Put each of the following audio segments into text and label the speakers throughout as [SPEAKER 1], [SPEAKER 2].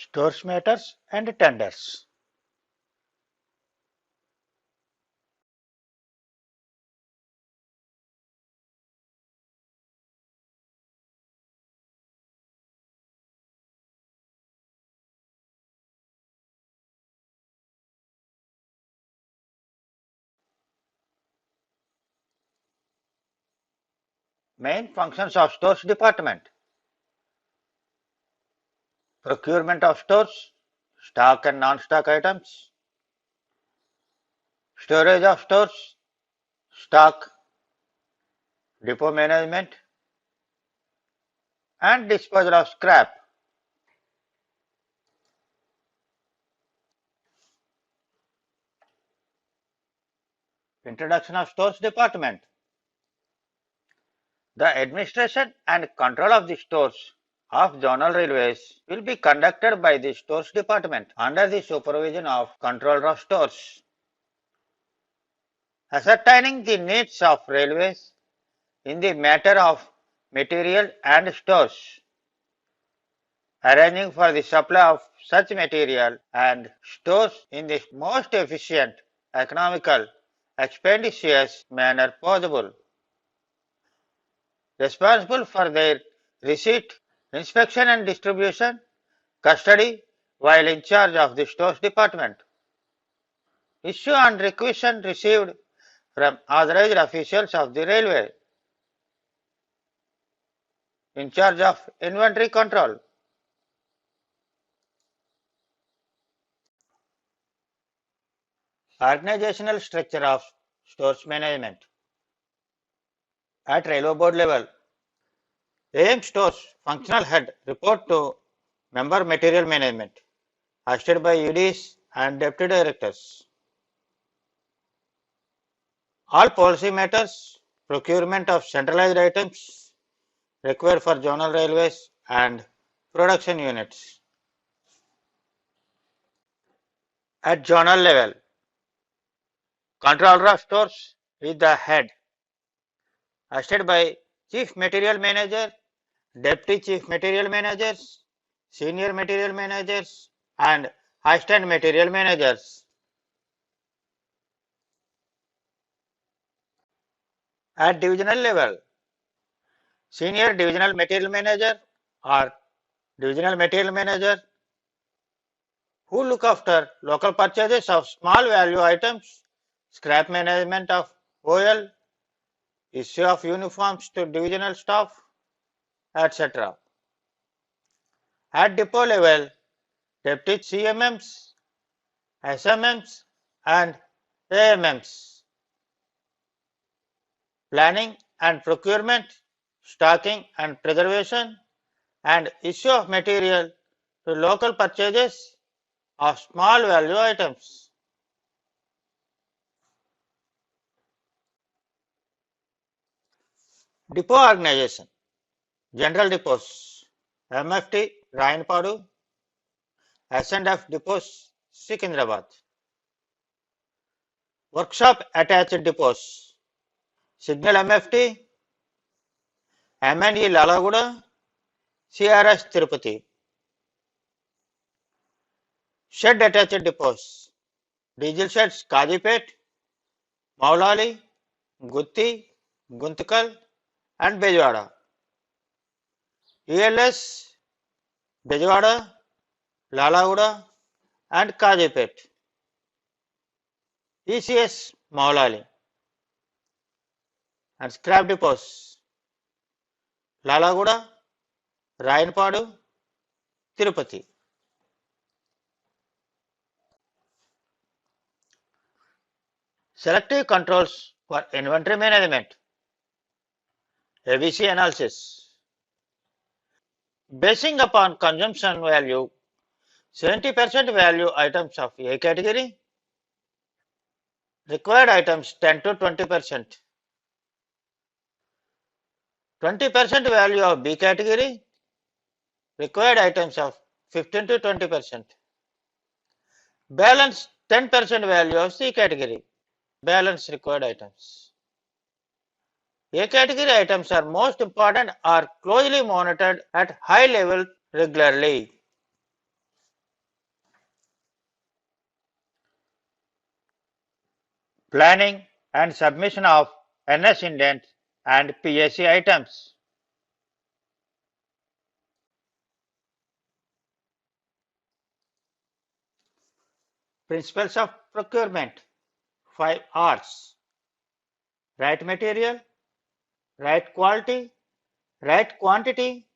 [SPEAKER 1] stores matters and tenders. Main functions of stores department: procurement of stores, stock and non-stock items, storage of stores, stock, depot management, and disposal of scrap. Introduction of stores department. The administration and control of the stores of zonal railways will be conducted by the stores department under the supervision of controller of stores. Ascertaining the needs of railways in the matter of material and stores, arranging for the supply of such material and stores in the most efficient, economical, expeditious manner possible, responsible for their receipt, inspection and distribution, custody while in charge of the stores department, issue and requisition received from authorized officials of the railway, in charge of inventory control. Organizational structure of stores management. At railway board level, AM stores functional head report to member material management, assisted by EDs and deputy directors. All policy matters, procurement of centralized items required for zonal railways and production units. At zonal level, controller of stores is the head, assisted by chief material manager, deputy chief material managers, senior material managers, and assistant material managers. At divisional level, senior divisional material manager or divisional material manager who look after local purchases of small value items, scrap management of OL, issue of uniforms to divisional staff, etc. At depot level, deputy CMMs, SMMs, and AMMs. Planning and procurement, stocking and preservation, and issue of material to local purchases of small value items. Depot organization. General depots, MFT Rayanpadu, S&F depots Secunderabad. Workshop attached depots, Signal MFT, M&E Lalaguda, CRS Tirupati. Shed attached depots, diesel sheds Kajipet, Maulali, Gutti, Guntukal, and Bejwada. ELS, Bejwada, Lalaguda, and Kajipet. ECS, Maulali. And scrap depots, Lalaguda, Rayanpadu, Tirupati. Selective controls for inventory management. ABC analysis. Basing upon consumption value, 70% value items of A category, required items 10 to 20%. 20% value of B category, required items of 15 to 20%. Balance 10% value of C category, balance required items. A category items are most important, are closely monitored at high level regularly. Planning and submission of NS indent and PSC items. Principles of procurement, 5 R's. Right material, right quality, right quantity,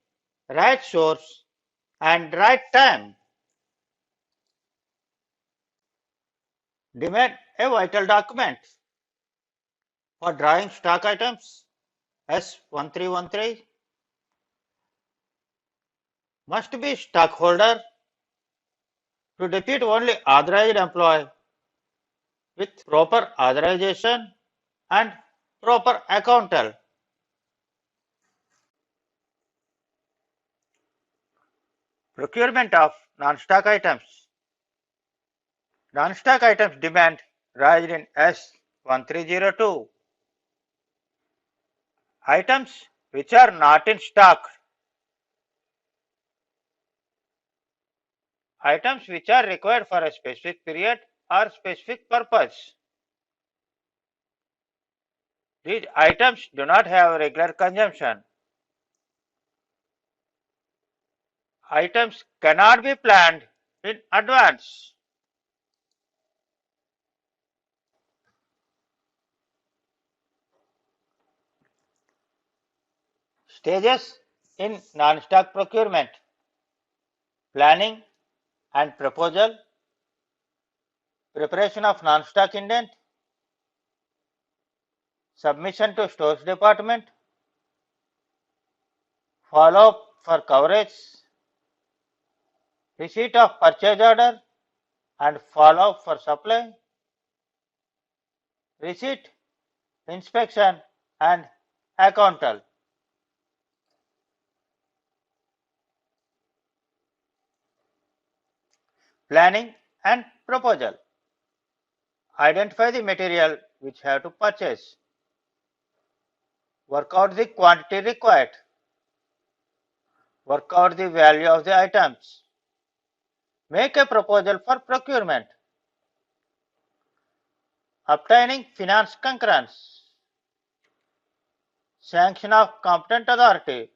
[SPEAKER 1] right source, and right time. Demand a vital document. For drawing stock items, S1313 must be stockholder to depute only authorized employee with proper authorization and proper accountant. Procurement of non-stock items. Non-stock items demand raised in S1302. Items which are not in stock. Items which are required for a specific period or specific purpose. These items do not have regular consumption. Items cannot be planned in advance. Stages in non-stock procurement. Planning and proposal. Preparation of non-stock indent. Submission to stores department. Follow-up for coverage. Receipt of purchase order and follow-up for supply. Receipt, inspection and accountal. Planning and proposal. Identify the material which have to purchase. Work out the quantity required. Work out the value of the items. Make a proposal for procurement. Obtaining finance concurrence. Sanction of competent authority.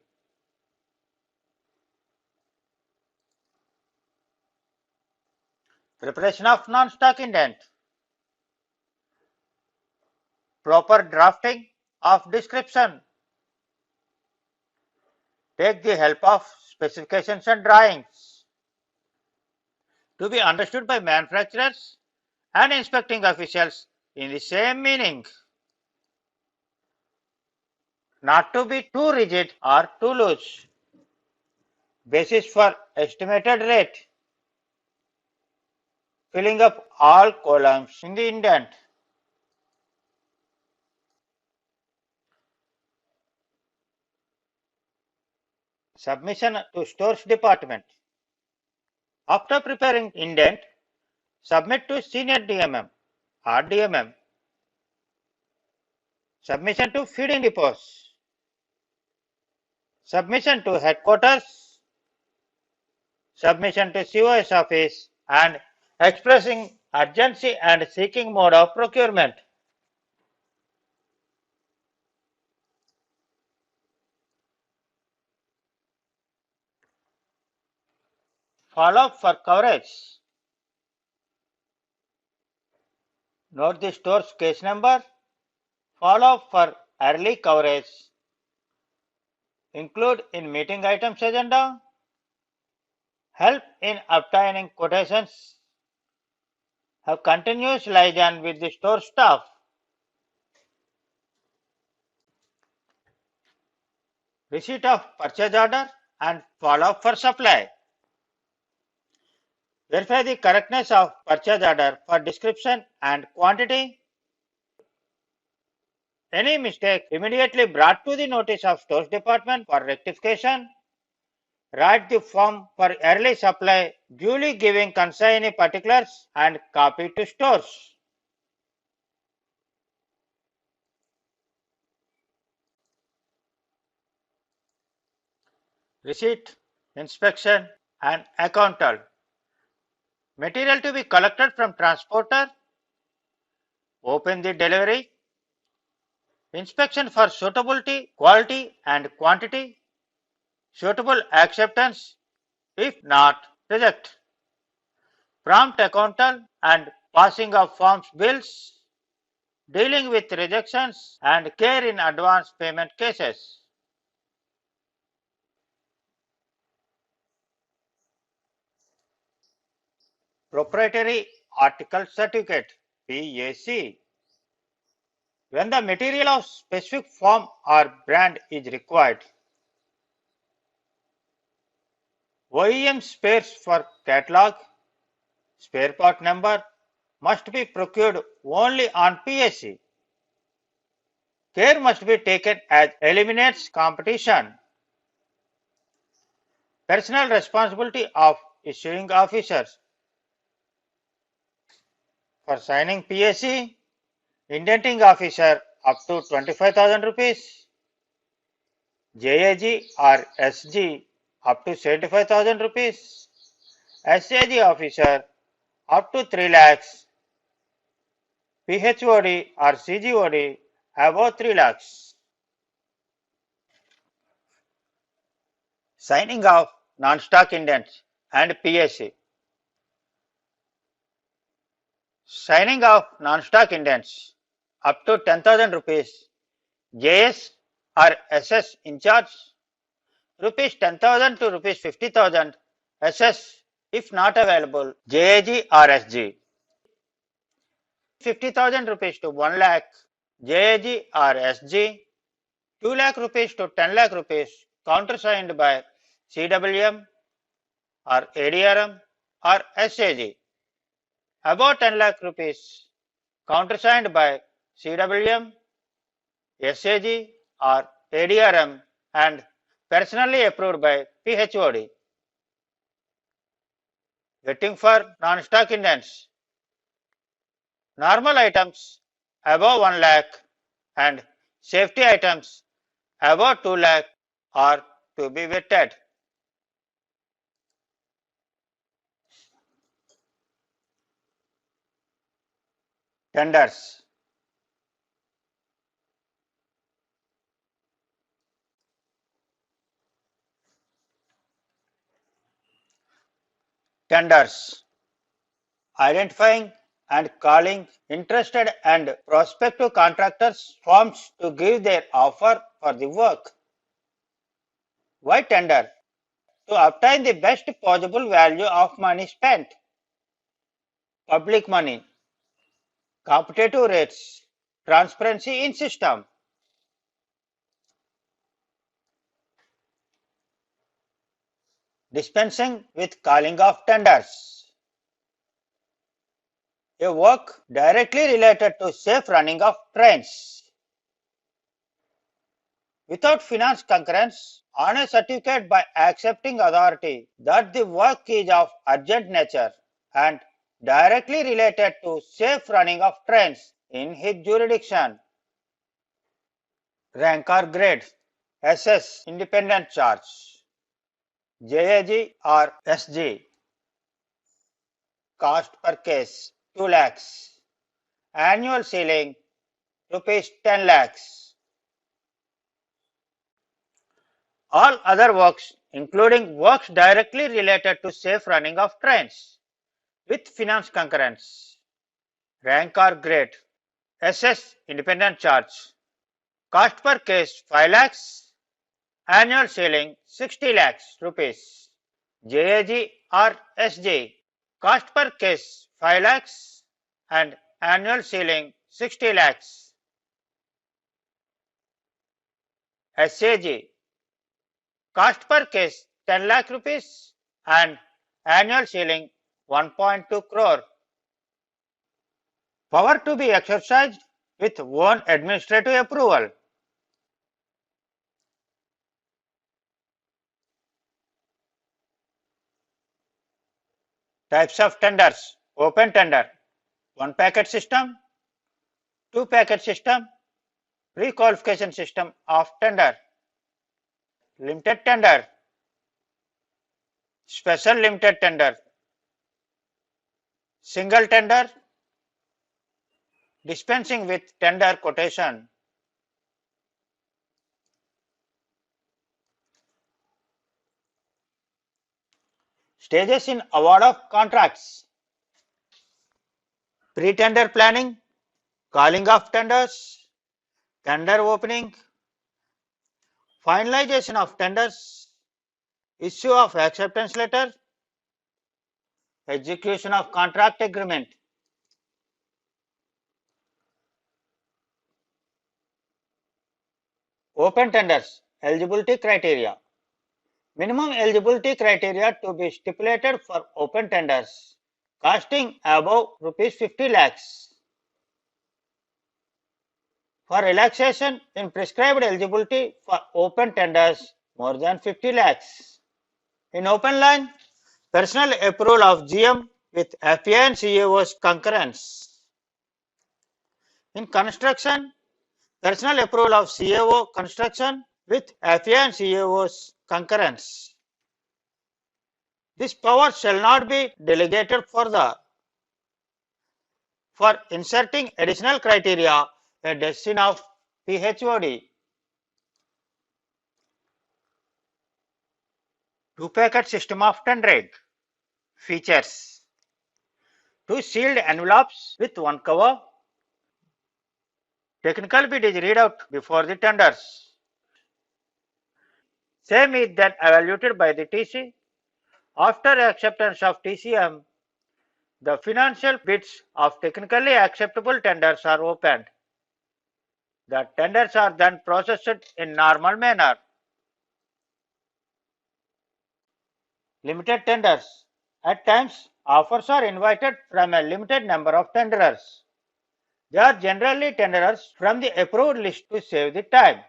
[SPEAKER 1] Preparation of non-stock indent. Proper drafting of description. Take the help of specifications and drawings. To be understood by manufacturers and inspecting officials in the same meaning. Not to be too rigid or too loose. Basis for estimated rate. Filling up all columns in the indent. Submission to stores department. After preparing indent, submit to senior DMM or DMM. Submission to feeding depots. Submission to headquarters. Submission to COS office and expressing urgency and seeking mode of procurement. Follow-up for coverage. Note the store's case number. Follow-up for early coverage. Include in meeting items agenda. Help in obtaining quotations. Have continuous liaison with the store staff. Receipt of purchase order and follow-up for supply. Verify the correctness of purchase order for description and quantity. Any mistake immediately brought to the notice of stores department for rectification. Write the form for early supply, duly giving consignee particulars and copy to stores. Receipt, inspection and accountal. Material to be collected from transporter. open the delivery, inspection for suitability, quality and quantity, suitable acceptance, if not, reject, prompt accountant and passing of forms bills, dealing with rejections and care in advance payment cases. Proprietary Article Certificate PAC. When the material of specific form or brand is required, OEM spares for catalog, spare part number must be procured only on PAC. Care must be taken as eliminates competition. Personal responsibility of issuing officers. For signing PAC, indenting officer up to 25,000 rupees, JAG or SG up to 75,000 rupees, SAG officer up to 3 lakhs, PHOD or CGOD above 3 lakhs. Signing of non-stock indents and PAC. Signing of non-stock indents up to 10,000 rupees, JS or SS in charge, rupees 10,000 to rupees 50,000, SS if not available, JAG or SG. 50,000 rupees to 1 lakh, JAG or SG, 2 lakh rupees to 10 lakh rupees, countersigned by CWM or ADRM or SAG. Above 10 lakh rupees, countersigned by CWM, SAG or ADRM and personally approved by PHOD. Waiting for non-stock indents. Normal items above 1 lakh and safety items above 2 lakh are to be vetted. Tenders. Tenders. Identifying and calling interested and prospective contractors forms to give their offer for the work. Why tender? To obtain the best possible value of money spent. Public money. Competitive rates. Transparency in system. Dispensing with calling of tenders. A work directly related to safe running of trains. Without finance concurrence, on a certificate by accepting authority that the work is of urgent nature and directly related to safe running of trains in his jurisdiction. Rank or grade. SS independent charge. JAG or SG. Cost per case 2 lakhs. Annual ceiling rupees 10 lakhs. All other works, including works directly related to safe running of trains, with finance concurrence. Rank or grade. SS independent charge. Cost per case 5 lakhs. Annual ceiling 60 lakhs rupees. JAG or SG. Cost per case 5 lakhs and annual ceiling 60 lakhs. SAG. Cost per case 10 lakh rupees and annual ceiling 1.2 crore. Power to be exercised with one administrative approval. Types of tenders. Open tender. 1 packet system, 2 packet system, pre-qualification system of tender. Limited tender. Special limited tender. Single tender. Dispensing with tender quotation. Stages in award of contracts. Pre-tender planning, calling of tenders, tender opening, finalization of tenders, issue of acceptance letter, execution of contract agreement. Open tenders, eligibility criteria. Minimum eligibility criteria to be stipulated for open tenders, costing above rupees 50 lakhs. For relaxation in prescribed eligibility for open tenders more than 50 lakhs. In open line, personal approval of GM with FAI and CAO's concurrence. In construction, personal approval of CAO construction with FAI and CAO's concurrence. This power shall not be delegated further. For inserting additional criteria, a decision of PHOD. Two-packet system of tendering. Features. Two sealed envelopes with one cover. Technical bid is read out before the tenders. Same is then evaluated by the TC. After acceptance of TCM, the financial bids of technically acceptable tenders are opened. The tenders are then processed in normal manner. Limited tenders. At times, offers are invited from a limited number of tenderers. They are generally tenderers from the approved list to save the time.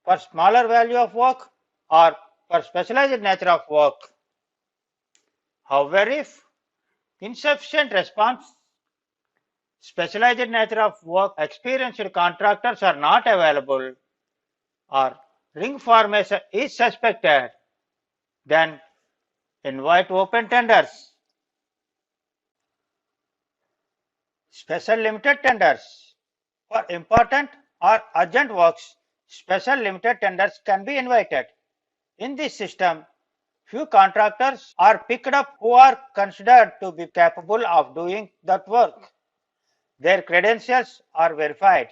[SPEAKER 1] For smaller value of work or for specialized nature of work. However, if insufficient response, specialized nature of work, experienced contractors are not available, or ring formation is suspected, then invite open tenders. Special limited tenders. For important or urgent works, special limited tenders can be invited. In this system, few contractors are picked up who are considered to be capable of doing that work. Their credentials are verified.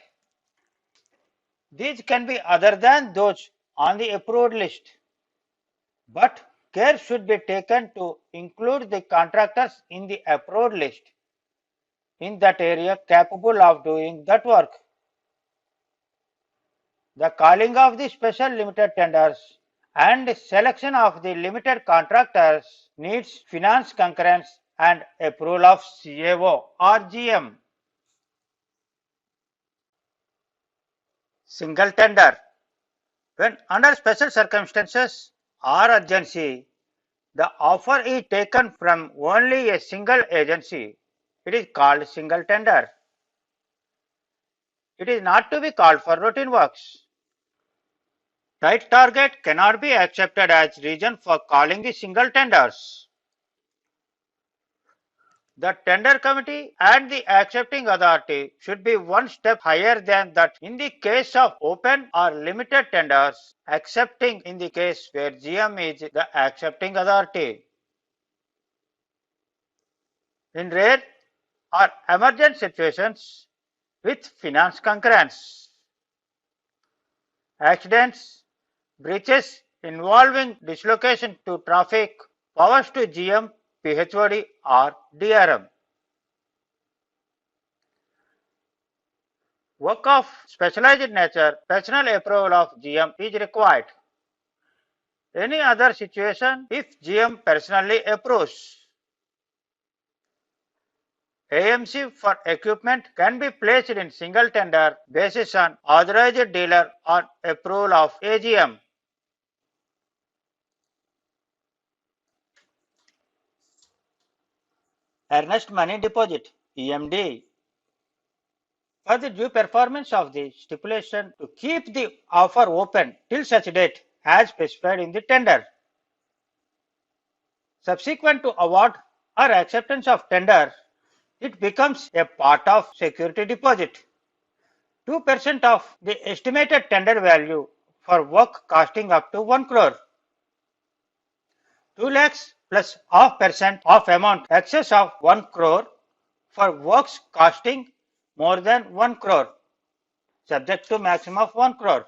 [SPEAKER 1] These can be other than those on the approved list, but care should be taken to include the contractors in the approved list in that area capable of doing that work. The calling of the special limited tenders and selection of the limited contractors needs finance concurrence and approval of CAO or GM. Single tender. When under special circumstances or urgency, the offer is taken from only a single agency. It is called single tender. It is not to be called for routine works. Tight target cannot be accepted as reason for calling the single tenders. The tender committee and the accepting authority should be one step higher than that in the case of open or limited tenders, accepting in the case where GM is the accepting authority. In rare or emergent situations with finance concurrence, accidents, breaches involving dislocation to traffic, powers to GM, PHOD or DRM. Work of specialized nature, personal approval of GM is required. Any other situation if GM personally approves. AMC for equipment can be placed in single tender basis on authorized dealer on approval of AGM. Earnest money deposit EMD. For the due performance of the stipulation to keep the offer open till such date as specified in the tender. Subsequent to award or acceptance of tender, it becomes a part of security deposit. 2% of the estimated tender value for work costing up to 1 crore. 2 lakhs plus half percent of amount excess of 1 crore for works costing more than 1 crore, subject to maximum of 1 crore.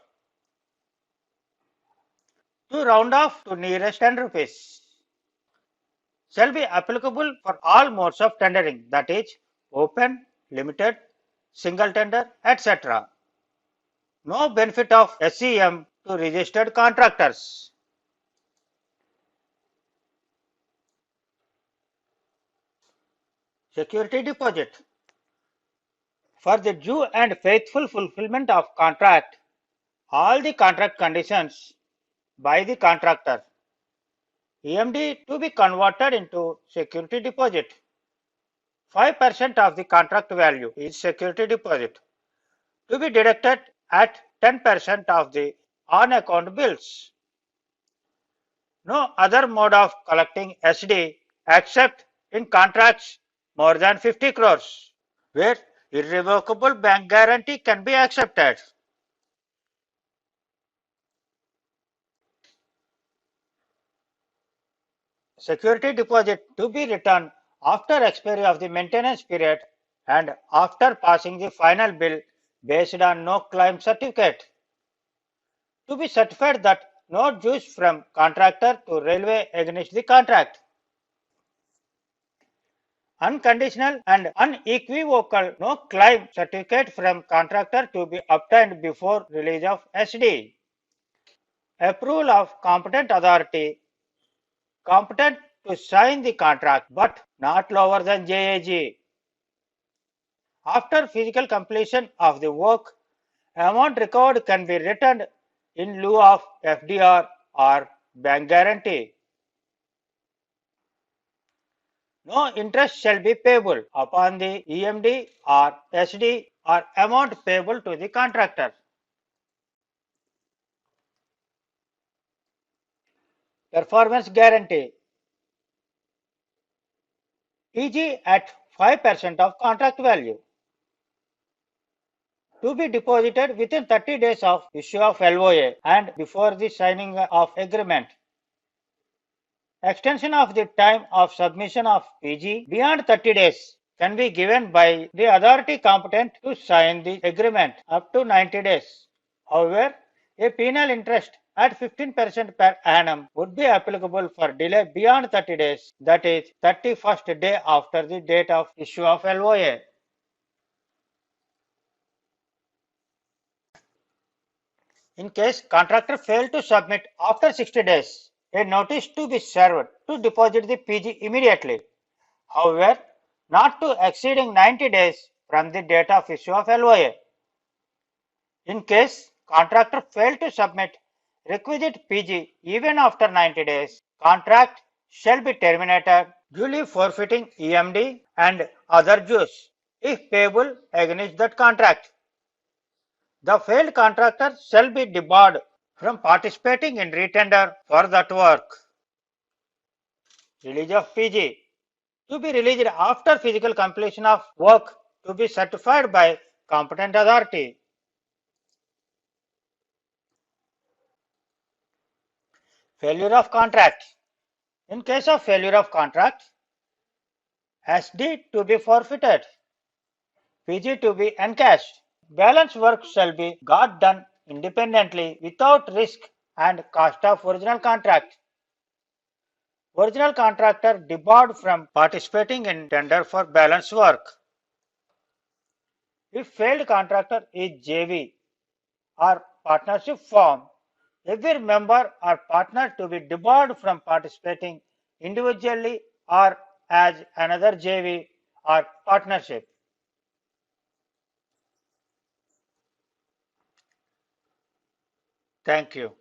[SPEAKER 1] To round off to nearest 10 rupees shall be applicable for all modes of tendering, that is open, limited, single tender, etc. No benefit of SEM to registered contractors. Security deposit. For the due and faithful fulfillment of contract, all the contract conditions by the contractor, EMD to be converted into security deposit. 5% of the contract value is security deposit to be deducted at 10% of the on-account bills. No other mode of collecting SD except in contracts more than 50 crores, where irrevocable bank guarantee can be accepted. Security deposit to be returned after expiry of the maintenance period and after passing the final bill based on no claim certificate. To be certified that no dues from contractor to railway against the contract. Unconditional and unequivocal no claim certificate from contractor to be obtained before release of SD. Approval of competent authority competent to sign the contract but not lower than JAG. After physical completion of the work, amount recovered can be returned in lieu of FDR or bank guarantee. No interest shall be payable upon the EMD or SD or amount payable to the contractor. Performance guarantee. TG at 5% of contract value. To be deposited within 30 days of issue of LOA and before the signing of agreement. Extension of the time of submission of PG beyond 30 days can be given by the authority competent to sign the agreement up to 90 days. However, a penal interest at 15% per annum would be applicable for delay beyond 30 days, that is 31st day after the date of issue of LOA. In case contractor failed to submit after 60 days, a notice to be served to deposit the PG immediately. However, not to exceeding 90 days from the date of issue of LOA. In case contractor failed to submit requisite PG even after 90 days, contract shall be terminated, duly forfeiting EMD and other dues if payable against that contract. The failed contractor shall be debarred from participating in retender for that work. Release of PG. To be released after physical completion of work to be certified by competent authority. Failure of contract. In case of failure of contract, SD to be forfeited, PG to be encashed. Balance work shall be got done independently without risk and cost of original contract. Original contractor debarred from participating in tender for balance work. If failed contractor is JV or partnership form, every member or partner to be debarred from participating individually or as another JV or partnership. Thank you.